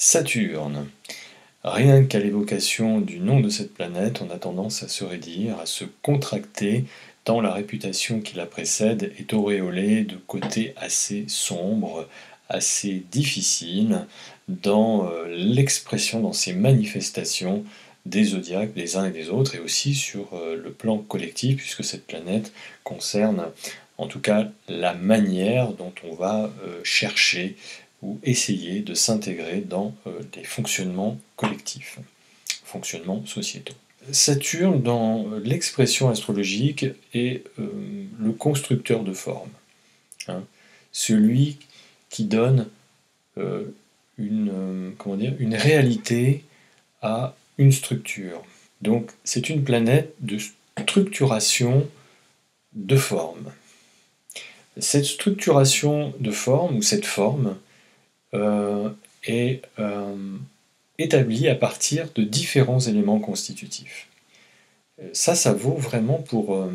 Saturne. Rien qu'à l'évocation du nom de cette planète, on a tendance à se raidir, à se contracter, tant la réputation qui la précède est auréolée de côtés assez sombres, assez difficiles dans l'expression, dans ses manifestations des zodiaques des uns et des autres, et aussi sur le plan collectif, puisque cette planète concerne en tout cas la manière dont on va chercher ou essayer de s'intégrer dans des fonctionnements collectifs, fonctionnements sociétaux. Saturne, dans l'expression astrologique, est le constructeur de formes, hein, celui qui donne une réalité à une structure. Donc c'est une planète de structuration de formes. Cette structuration de forme, ou cette forme, est établie à partir de différents éléments constitutifs. Ça vaut vraiment pour,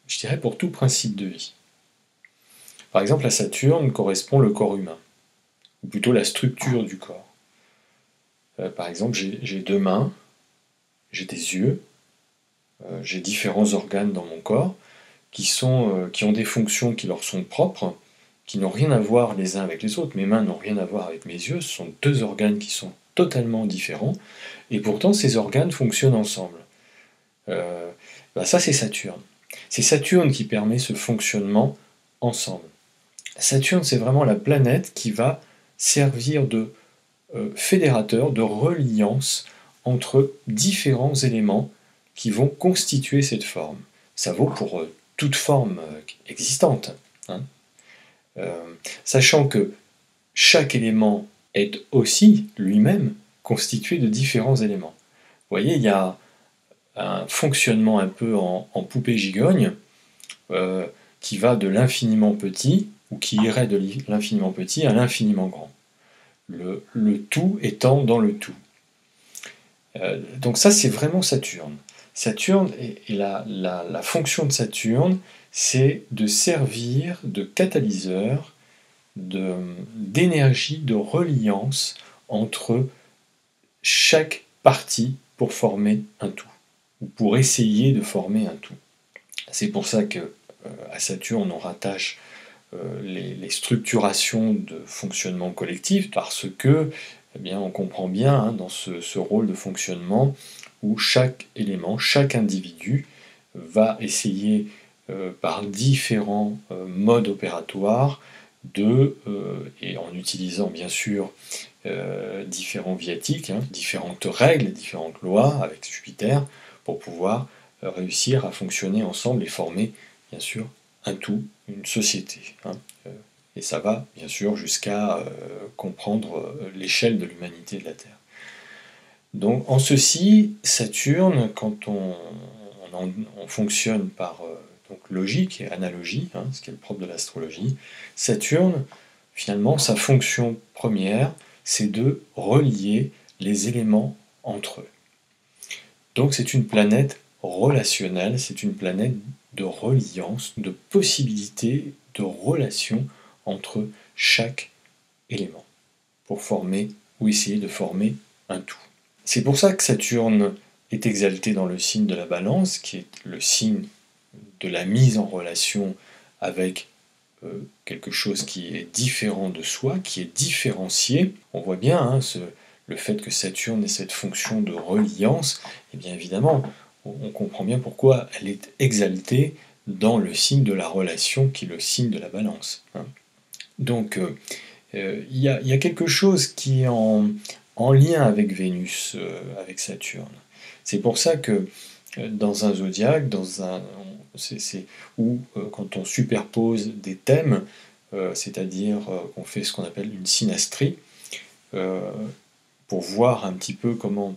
je dirais, pour tout principe de vie. Par exemple, à Saturne correspond le corps humain, ou plutôt la structure du corps. Par exemple, j'ai deux mains, j'ai des yeux, j'ai différents organes dans mon corps qui ont des fonctions qui leur sont propres, qui n'ont rien à voir les uns avec les autres. Mes mains n'ont rien à voir avec mes yeux, ce sont deux organes qui sont totalement différents, et pourtant ces organes fonctionnent ensemble. Ça c'est Saturne. C'est Saturne qui permet ce fonctionnement ensemble. Saturne, c'est vraiment la planète qui va servir de fédérateur, de reliance entre différents éléments qui vont constituer cette forme. Ça vaut pour toute forme existante, hein. Sachant que chaque élément est aussi lui-même constitué de différents éléments. Vous voyez, il y a un fonctionnement un peu en poupée gigogne qui va de l'infiniment petit, ou qui irait de l'infiniment petit à l'infiniment grand. Le tout étant dans le tout. Donc ça, c'est vraiment Saturne. Saturne, et la fonction de Saturne, c'est de servir de catalyseur, d'énergie, de reliance entre chaque partie pour former un tout, ou pour essayer de former un tout. C'est pour ça que à Saturne, on rattache les structurations de fonctionnement collectif, parce que, eh bien, on comprend bien hein, dans ce rôle de fonctionnement où chaque élément, chaque individu va essayer par différents modes opératoires et en utilisant bien sûr différents viatiques, hein, différentes règles, différentes lois avec Jupiter, pour pouvoir réussir à fonctionner ensemble et former bien sûr un tout, une société. Hein. Et ça va bien sûr jusqu'à comprendre l'échelle de l'humanité de la Terre. Donc en ceci, Saturne, quand on fonctionne par donc logique et analogie, hein, ce qui est le propre de l'astrologie, Saturne, finalement, sa fonction première, c'est de relier les éléments entre eux. Donc c'est une planète relationnelle, c'est une planète de reliance, de possibilité de relation entre chaque élément, pour former ou essayer de former un tout. C'est pour ça que Saturne est exalté dans le signe de la Balance, qui est le signe de la mise en relation avec quelque chose qui est différent de soi, qui est différencié. On voit bien hein, le fait que Saturne ait cette fonction de reliance, et bien évidemment, on comprend bien pourquoi elle est exaltée dans le signe de la relation, qui est le signe de la Balance. Hein. Donc, il y a quelque chose qui est en lien avec Vénus, avec Saturne. C'est pour ça que dans un zodiaque, où quand on superpose des thèmes, c'est-à-dire qu'on fait ce qu'on appelle une synastrie, pour voir un petit peu comment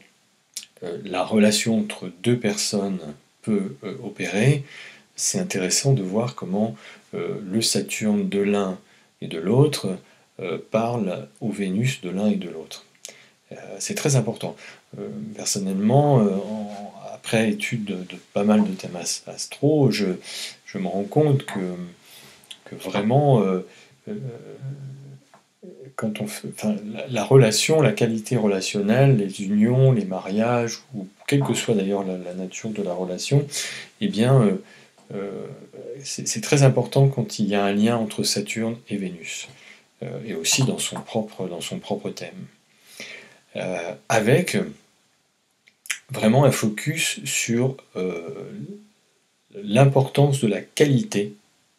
la relation entre deux personnes peut opérer, c'est intéressant de voir comment le Saturne de l'un et de l'autre parle au Vénus de l'un et de l'autre. C'est très important. Personnellement, après étude de pas mal de thèmes astro, je me rends compte que vraiment quand on fait, enfin, la relation, la qualité relationnelle, les unions, les mariages, ou quelle que soit d'ailleurs la nature de la relation, eh bien, euh, c'est très important quand il y a un lien entre Saturne et Vénus, et aussi dans son propre thème. Avec vraiment un focus sur l'importance de la qualité,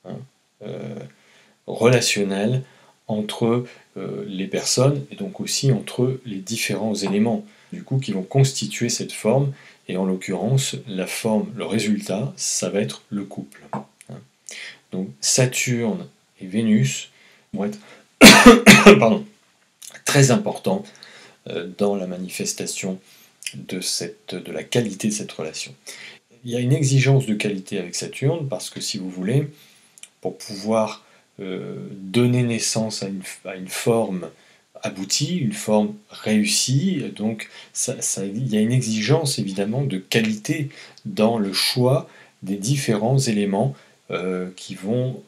hein, euh, relationnelle entre les personnes et donc aussi entre les différents éléments du coup qui vont constituer cette forme, et en l'occurrence la forme, le résultat, ça va être le couple. Hein. Donc Saturne et Vénus vont être pardon, très importants dans la manifestation de la qualité de cette relation. Il y a une exigence de qualité avec Saturne parce que si vous voulez, pour pouvoir donner naissance à une forme aboutie, une forme réussie, donc il y a une exigence évidemment de qualité dans le choix des différents éléments qui vont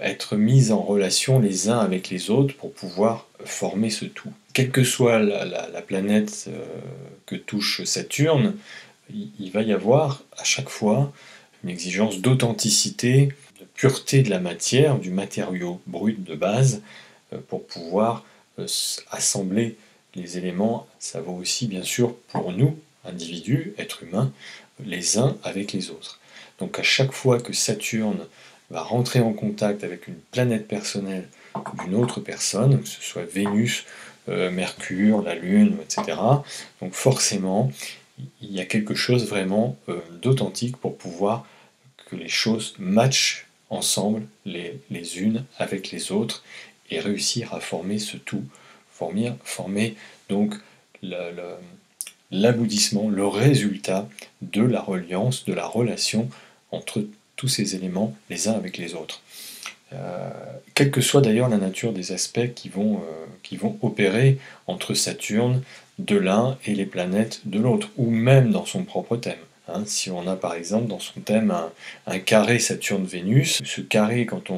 être mis en relation les uns avec les autres pour pouvoir former ce tout. Quelle que soit la planète que touche Saturne, il va y avoir à chaque fois une exigence d'authenticité, de pureté de la matière, du matériau brut de base, pour pouvoir assembler les éléments. Ça vaut aussi bien sûr pour nous, individus, êtres humains, les uns avec les autres. Donc à chaque fois que Saturne va rentrer en contact avec une planète personnelle d'une autre personne, que ce soit Vénus, Mercure, la Lune, etc., donc forcément, il y a quelque chose vraiment d'authentique pour pouvoir que les choses matchent ensemble les unes avec les autres et réussir à former ce tout, former donc l'aboutissement, le résultat de la reliance, de la relation entre tous ces éléments les uns avec les autres. Quelle que soit d'ailleurs la nature des aspects qui vont opérer entre Saturne de l'un et les planètes de l'autre, ou même dans son propre thème. Hein, si on a par exemple dans son thème un carré Saturne-Vénus, ce carré, quand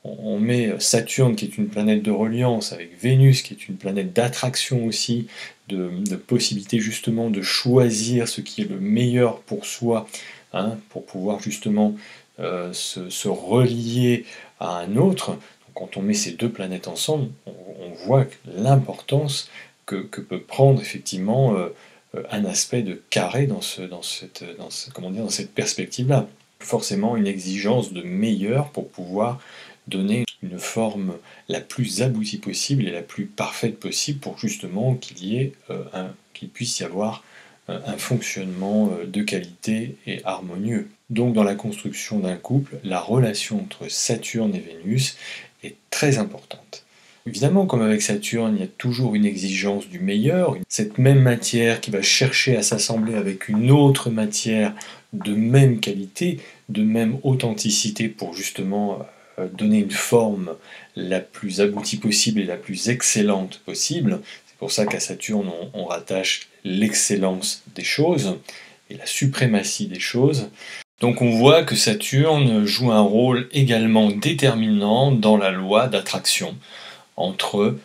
on met Saturne qui est une planète de reliance avec Vénus qui est une planète d'attraction aussi, de possibilité justement de choisir ce qui est le meilleur pour soi, hein, pour pouvoir justement se relier à un autre. Donc, quand on met ces deux planètes ensemble, on voit l'importance que peut prendre effectivement un aspect de carré dans cette perspective-là. Forcément une exigence de meilleur pour pouvoir donner une forme la plus aboutie possible et la plus parfaite possible pour justement qu'il puisse y avoir un fonctionnement de qualité et harmonieux. Donc dans la construction d'un couple, la relation entre Saturne et Vénus est très importante. Évidemment, comme avec Saturne, il y a toujours une exigence du meilleur, cette même matière qui va chercher à s'assembler avec une autre matière de même qualité, de même authenticité pour justement donner une forme la plus aboutie possible et la plus excellente possible. C'est pour ça qu'à Saturne, on rattache l'excellence des choses et la suprématie des choses. Donc on voit que Saturne joue un rôle également déterminant dans la loi d'attraction entre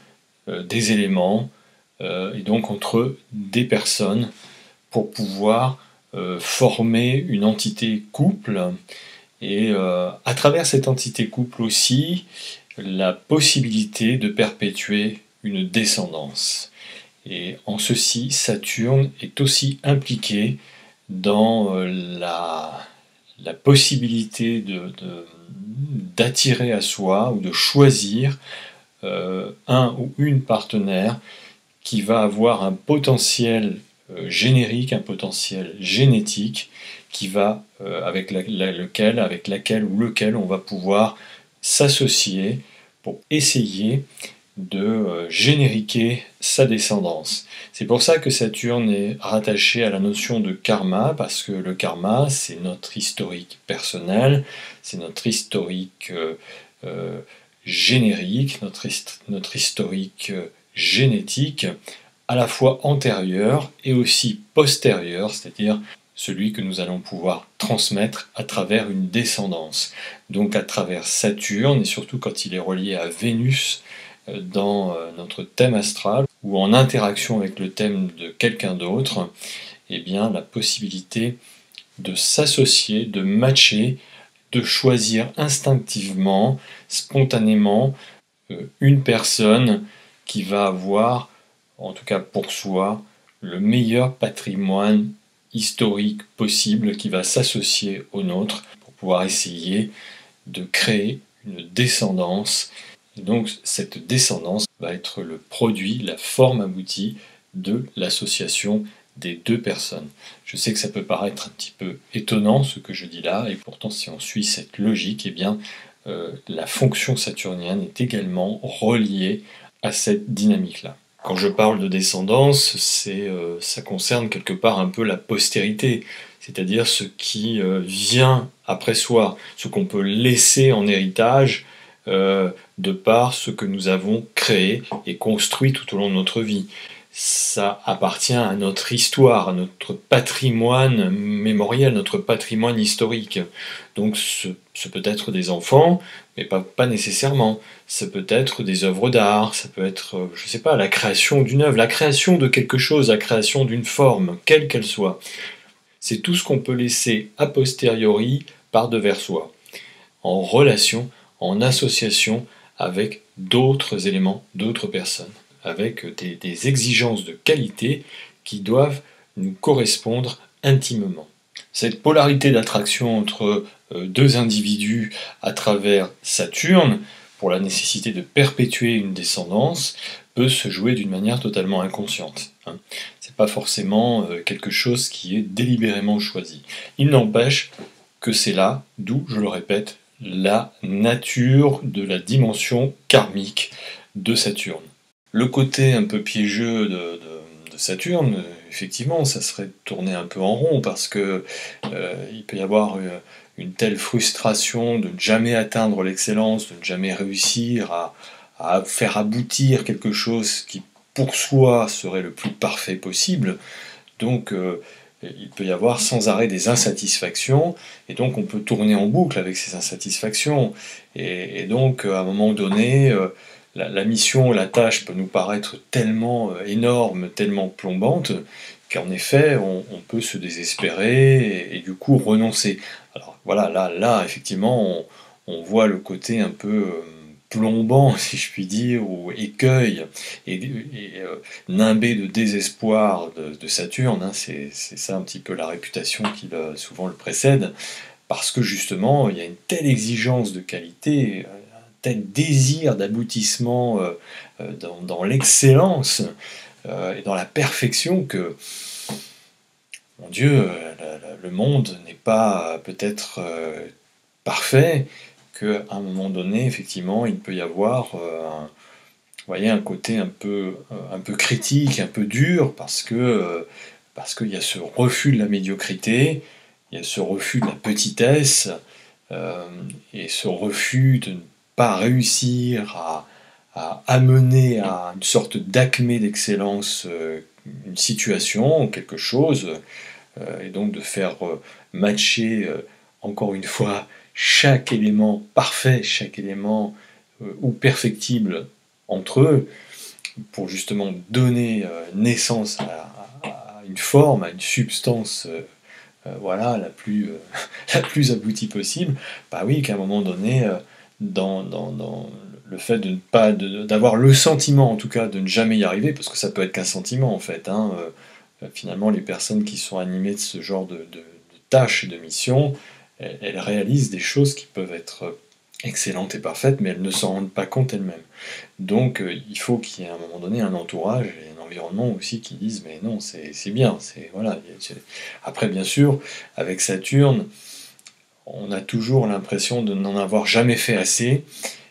des éléments et donc entre des personnes pour pouvoir former une entité couple et à travers cette entité couple aussi la possibilité de perpétuer une descendance. Et en ceci, Saturne est aussi impliqué dans la possibilité d'attirer à soi ou de choisir un ou une partenaire qui va avoir un potentiel générique, un potentiel génétique qui va avec laquelle ou lequel on va pouvoir s'associer pour essayer de génériquer sa descendance. C'est pour ça que Saturne est rattaché à la notion de karma, parce que le karma, c'est notre historique personnel, c'est notre historique générique, notre historique génétique, à la fois antérieur et aussi postérieur, c'est-à-dire celui que nous allons pouvoir transmettre à travers une descendance. Donc à travers Saturne, et surtout quand il est relié à Vénus, dans notre thème astral ou en interaction avec le thème de quelqu'un d'autre, eh bien la possibilité de s'associer, de matcher, de choisir instinctivement, spontanément, une personne qui va avoir, en tout cas pour soi, le meilleur patrimoine historique possible qui va s'associer au nôtre pour pouvoir essayer de créer une descendance. Et donc cette descendance va être le produit, la forme aboutie de l'association des deux personnes. Je sais que ça peut paraître un petit peu étonnant ce que je dis là, et pourtant si on suit cette logique, eh bien la fonction saturnienne est également reliée à cette dynamique-là. Quand je parle de descendance, ça concerne quelque part un peu la postérité, c'est-à-dire ce qui vient après soi, ce qu'on peut laisser en héritage de par ce que nous avons créé et construit tout au long de notre vie. Ça appartient à notre histoire, à notre patrimoine mémoriel, notre patrimoine historique. Donc ce peut être des enfants, mais pas nécessairement. Ça peut être des œuvres d'art, ça peut être, je ne sais pas, la création d'une œuvre, la création de quelque chose, la création d'une forme, quelle qu'elle soit. C'est tout ce qu'on peut laisser a posteriori par devers soi, en relation, en association avec d'autres éléments, d'autres personnes, avec des exigences de qualité qui doivent nous correspondre intimement. Cette polarité d'attraction entre deux individus à travers Saturne, pour la nécessité de perpétuer une descendance, peut se jouer d'une manière totalement inconsciente. C'est pas forcément quelque chose qui est délibérément choisi. Il n'empêche que c'est là, d'où, je le répète, la nature de la dimension karmique de Saturne. Le côté un peu piégeux de Saturne, effectivement, ça serait tourner un peu en rond parce que il peut y avoir une telle frustration de ne jamais atteindre l'excellence, de ne jamais réussir à faire aboutir quelque chose qui pour soi serait le plus parfait possible. Donc il peut y avoir sans arrêt des insatisfactions, et donc on peut tourner en boucle avec ces insatisfactions. Et donc à un moment donné, la mission, la tâche peut nous paraître tellement énorme, tellement plombante, qu'en effet, on peut se désespérer et du coup renoncer. Alors voilà, là effectivement, on voit le côté un peu plombant, si je puis dire, ou écueil, et nimbé de désespoir de Saturne, hein, c'est ça un petit peu la réputation qui souvent le précède, parce que justement, il y a une telle exigence de qualité, tel désir d'aboutissement dans l'excellence et dans la perfection que, mon Dieu, le monde n'est pas peut-être parfait, qu'à un moment donné, effectivement, il peut y avoir vous voyez, un côté un peu critique, un peu dur, parce qu'il y a ce refus de la médiocrité, il y a ce refus de la petitesse, et ce refus de ne pas réussir à amener à une sorte d'acmé d'excellence une situation, quelque chose, et donc de faire matcher, encore une fois, chaque élément parfait, chaque élément ou perfectible entre eux, pour justement donner naissance à une forme, à une substance voilà, la plus aboutie possible, bah oui, qu'à un moment donné, dans le fait de ne pas d'avoir le sentiment en tout cas de ne jamais y arriver, parce que ça peut être qu'un sentiment en fait, hein, finalement les personnes qui sont animées de ce genre de tâches et de missions, elles réalisent des choses qui peuvent être excellentes et parfaites, mais elles ne s'en rendent pas compte elles-mêmes. Donc il faut qu'il y ait à un moment donné un entourage et un environnement aussi qui disent mais non, c'est bien, voilà. Après bien sûr, avec Saturne, on a toujours l'impression de n'en avoir jamais fait assez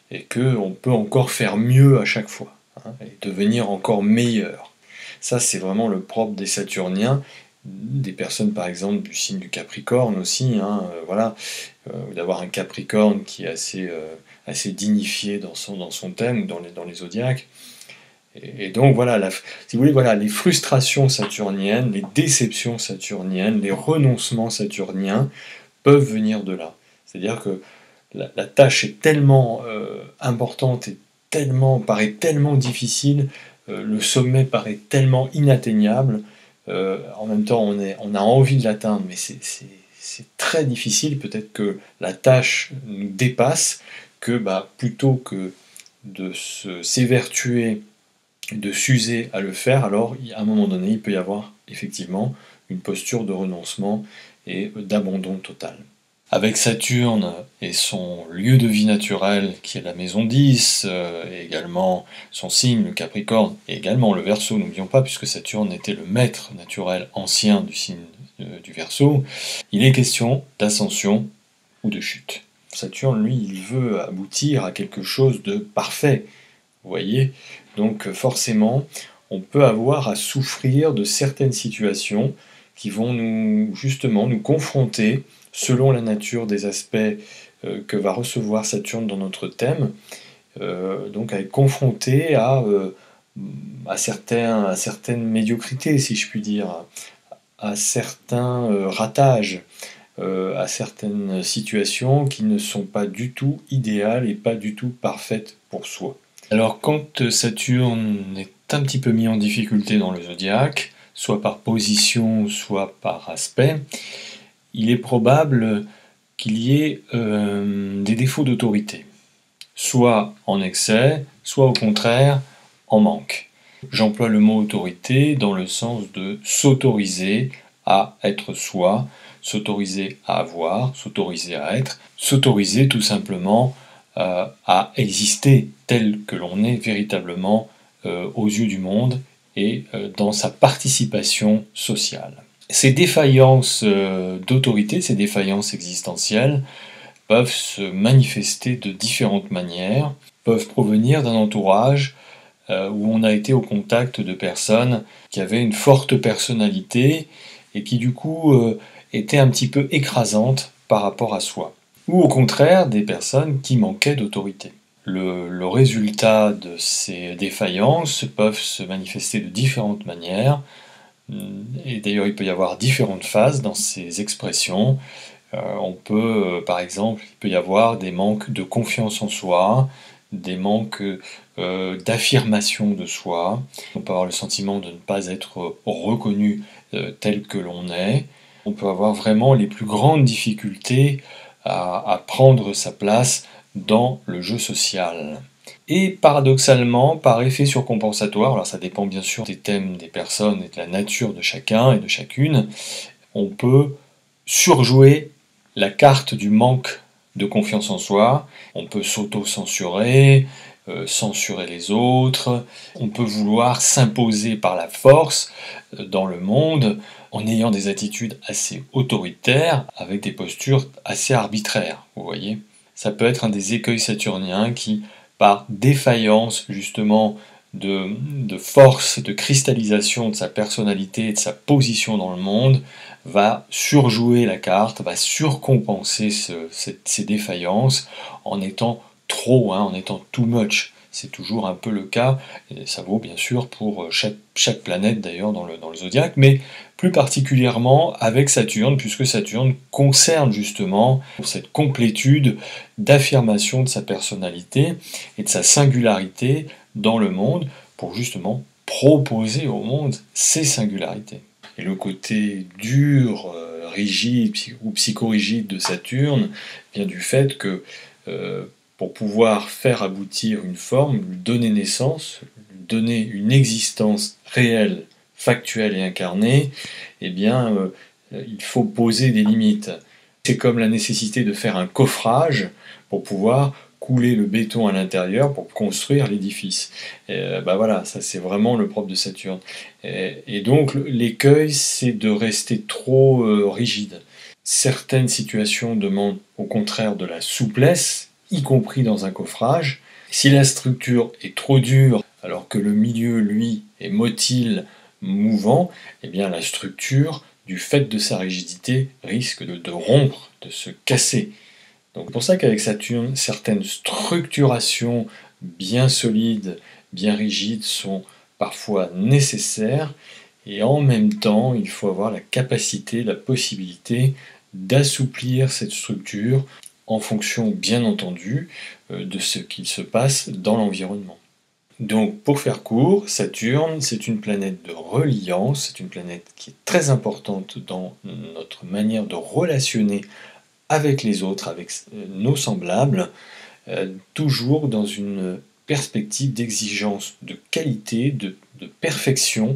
et qu'on peut encore faire mieux à chaque fois, hein, et devenir encore meilleur. Ça c'est vraiment le propre des Saturniens, des personnes par exemple du signe du Capricorne aussi, hein, voilà, d'avoir un Capricorne qui est assez dignifié dans son thème, dans les zodiaques. Et donc voilà, si vous voulez, voilà, les frustrations saturniennes, les déceptions saturniennes, les renoncements saturniens peuvent venir de là. C'est-à-dire que la tâche est tellement importante et paraît tellement difficile, le sommet paraît tellement inatteignable. En même temps, on a envie de l'atteindre, mais c'est très difficile. Peut-être que la tâche nous dépasse, que plutôt que de s'évertuer, de s'user à le faire, alors à un moment donné, il peut y avoir effectivement une posture de renoncement et d'abandon total. Avec Saturne et son lieu de vie naturel qui est la maison 10, et également son signe, le Capricorne, et également le Verseau, n'oublions pas, puisque Saturne était le maître naturel ancien du signe du Verseau, il est question d'ascension ou de chute. Saturne, lui, il veut aboutir à quelque chose de parfait, vous voyez. Donc forcément, on peut avoir à souffrir de certaines situations qui vont justement nous confronter, selon la nature des aspects que va recevoir Saturne dans notre thème, donc à être confronté à certaines médiocrités, si je puis dire, à certains ratages, à certaines situations qui ne sont pas du tout idéales et pas du tout parfaites pour soi. Alors quand Saturne est un petit peu mis en difficulté dans le zodiaque, soit par position, soit par aspect, il est probable qu'il y ait des défauts d'autorité, soit en excès, soit au contraire en manque. J'emploie le mot autorité dans le sens de s'autoriser à être soi, s'autoriser à avoir, s'autoriser à être, s'autoriser tout simplement à exister tel que l'on est véritablement aux yeux du monde et dans sa participation sociale. Ces défaillances d'autorité, ces défaillances existentielles, peuvent se manifester de différentes manières, peuvent provenir d'un entourage où on a été au contact de personnes qui avaient une forte personnalité et qui du coup étaient un petit peu écrasantes par rapport à soi. Ou au contraire des personnes qui manquaient d'autorité. Le résultat de ces défaillances peuvent se manifester de différentes manières. Et d'ailleurs, il peut y avoir différentes phases dans ces expressions. Par exemple, il peut y avoir des manques de confiance en soi, des manques d'affirmation de soi. On peut avoir le sentiment de ne pas être reconnu tel que l'on est. On peut avoir vraiment les plus grandes difficultés à prendre sa place dans le jeu social. Et paradoxalement, par effet surcompensatoire, alors ça dépend bien sûr des thèmes des personnes et de la nature de chacun et de chacune, on peut surjouer la carte du manque de confiance en soi, on peut s'auto-censurer, censurer les autres, on peut vouloir s'imposer par la force dans le monde en ayant des attitudes assez autoritaires avec des postures assez arbitraires, vous voyez. Ça peut être un des écueils saturniens qui, par défaillance justement de force, de cristallisation de sa personnalité et de sa position dans le monde, va surjouer la carte, va surcompenser ces défaillances en étant trop, en étant too much. C'est toujours un peu le cas, et ça vaut bien sûr pour chaque planète d'ailleurs dans le zodiaque, mais plus particulièrement avec Saturne, puisque Saturne concerne justement cette complétude d'affirmation de sa personnalité et de sa singularité dans le monde, pour justement proposer au monde ses singularités. Et le côté dur, rigide ou psychorigide de Saturne vient du fait que pour pouvoir faire aboutir une forme, lui donner naissance, lui donner une existence réelle, factuelle et incarnée, eh bien, il faut poser des limites. C'est comme la nécessité de faire un coffrage pour pouvoir couler le béton à l'intérieur pour construire l'édifice. Voilà, ça c'est vraiment le propre de Saturne. Et donc l'écueil, c'est de rester trop rigide. Certaines situations demandent au contraire de la souplesse, y compris dans un coffrage. Si la structure est trop dure, alors que le milieu, lui, est motile, mouvant, eh bien la structure, du fait de sa rigidité, risque de rompre, de se casser. Donc c'est pour ça qu'avec Saturne, certaines structurations bien solides, bien rigides sont parfois nécessaires, et en même temps, il faut avoir la capacité, la possibilité d'assouplir cette structure en fonction bien entendu de ce qu'il se passe dans l'environnement. Donc pour faire court, Saturne, c'est une planète de reliance, c'est une planète qui est très importante dans notre manière de relationner avec les autres, avec nos semblables, toujours dans une perspective d'exigence de qualité, de perfection,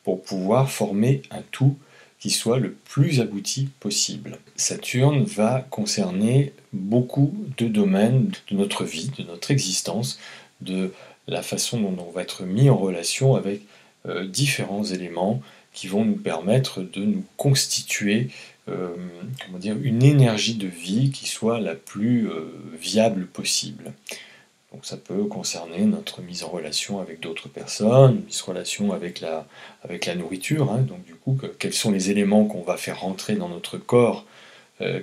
pour pouvoir former un tout qui soit le plus abouti possible. Saturne va concerner beaucoup de domaines de notre vie, de notre existence, de la façon dont on va être mis en relation avec différents éléments qui vont nous permettre de nous constituer une énergie de vie qui soit la plus viable possible. Donc ça peut concerner notre mise en relation avec d'autres personnes, mise en relation avec la nourriture, hein. Donc du coup, quels sont les éléments qu'on va faire rentrer dans notre corps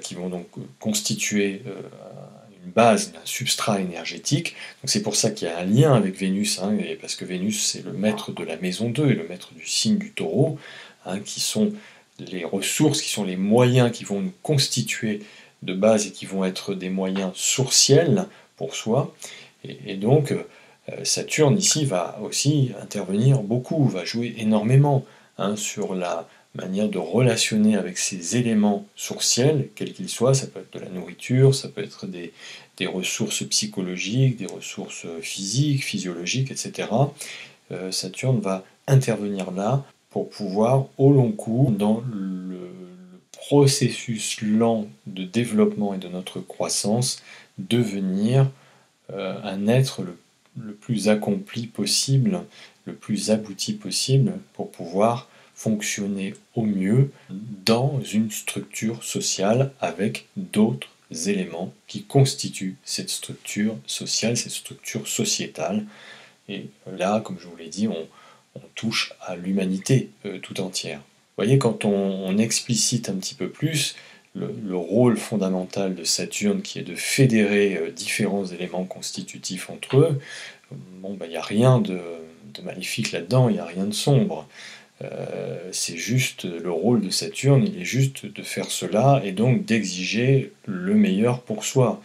qui vont donc constituer une base, un substrat énergétique. Donc c'est pour ça qu'il y a un lien avec Vénus, hein, et parce que Vénus c'est le maître de la maison 2 et le maître du signe du Taureau, hein, qui sont les ressources, qui sont les moyens qui vont nous constituer de base et qui vont être des moyens sourciels pour soi. Et donc Saturne ici va aussi intervenir beaucoup, va jouer énormément, hein, sur la manière de relationner avec ces éléments sourciels, quels qu'ils soient. Ça peut être de la nourriture, ça peut être des ressources psychologiques, des ressources physiques, physiologiques, etc. Saturne va intervenir là pour pouvoir, au long cours, dans le processus lent de développement et de notre croissance, devenir un être le plus accompli possible, le plus abouti possible, pour pouvoir fonctionner au mieux dans une structure sociale avec d'autres éléments qui constituent cette structure sociale, cette structure sociétale. Et là, comme je vous l'ai dit, on touche à l'humanité tout entière. Vous voyez, quand on explicite un petit peu plus le rôle fondamental de Saturne, qui est de fédérer différents éléments constitutifs entre eux, bon, il n'y a rien de maléfique là-dedans, il n'y a rien de sombre. C'est juste le rôle de Saturne, il est juste de faire cela et donc d'exiger le meilleur pour soi.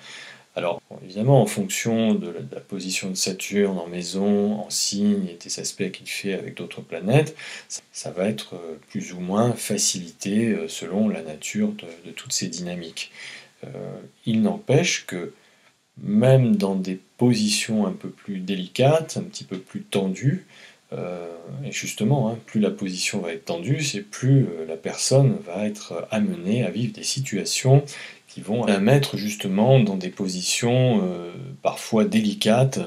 Alors, bon, évidemment, en fonction de la position de Saturne en maison, en signe et des aspects qu'il fait avec d'autres planètes, ça va être plus ou moins facilité selon la nature de toutes ces dynamiques. Il n'empêche que même dans des positions un peu plus délicates, un petit peu plus tendues, et justement, hein, plus la position va être tendue, c'est plus la personne va être amenée à vivre des situations qui vont la mettre justement dans des positions parfois délicates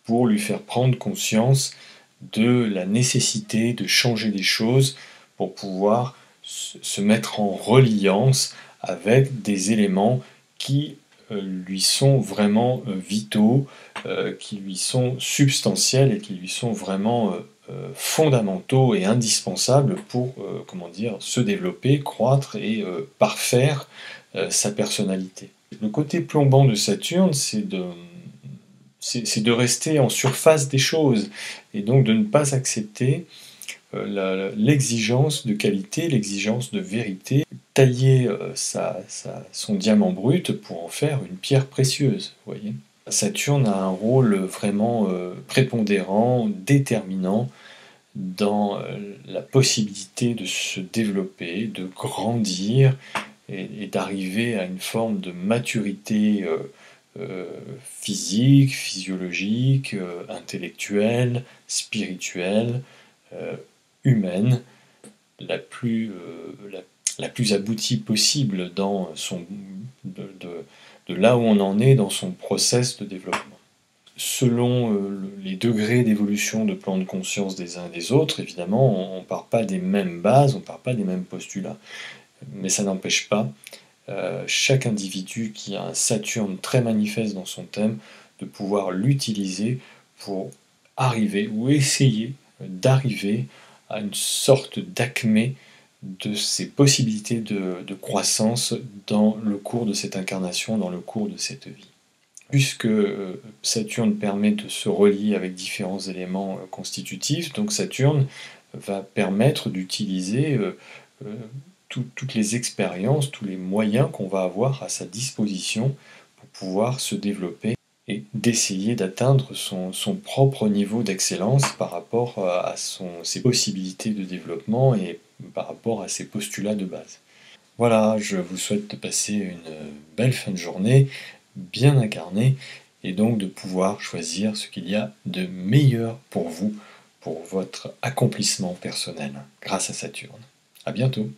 pour lui faire prendre conscience de la nécessité de changer des choses pour pouvoir se mettre en reliance avec des éléments qui lui sont vraiment vitaux, qui lui sont substantiels et qui lui sont vraiment fondamentaux et indispensables pour se développer, croître et parfaire sa personnalité. Le côté plombant de Saturne, c'est de rester en surface des choses et donc de ne pas accepter l'exigence de qualité, l'exigence de vérité, tailler son diamant brut pour en faire une pierre précieuse, vous voyez. Saturne a un rôle vraiment prépondérant, déterminant dans la possibilité de se développer, de grandir et d'arriver à une forme de maturité physique, physiologique, intellectuelle, spirituelle, humaine, la plus aboutie possible de là où on en est dans son process de développement. Selon les degrés d'évolution de plan de conscience des uns et des autres, évidemment, on ne part pas des mêmes bases, on ne part pas des mêmes postulats. Mais ça n'empêche pas chaque individu qui a un Saturne très manifeste dans son thème de pouvoir l'utiliser pour arriver ou essayer d'arriver à une sorte d'acmé de ses possibilités de croissance dans le cours de cette incarnation, dans le cours de cette vie. Puisque Saturne permet de se relier avec différents éléments constitutifs, donc Saturne va permettre d'utiliser toutes les expériences, tous les moyens qu'on va avoir à sa disposition pour pouvoir se développer et d'essayer d'atteindre son propre niveau d'excellence par rapport à ses possibilités de développement et par rapport à ses postulats de base. Voilà, je vous souhaite de passer une belle fin de journée, bien incarnée, et donc de pouvoir choisir ce qu'il y a de meilleur pour vous, pour votre accomplissement personnel, grâce à Saturne. À bientôt!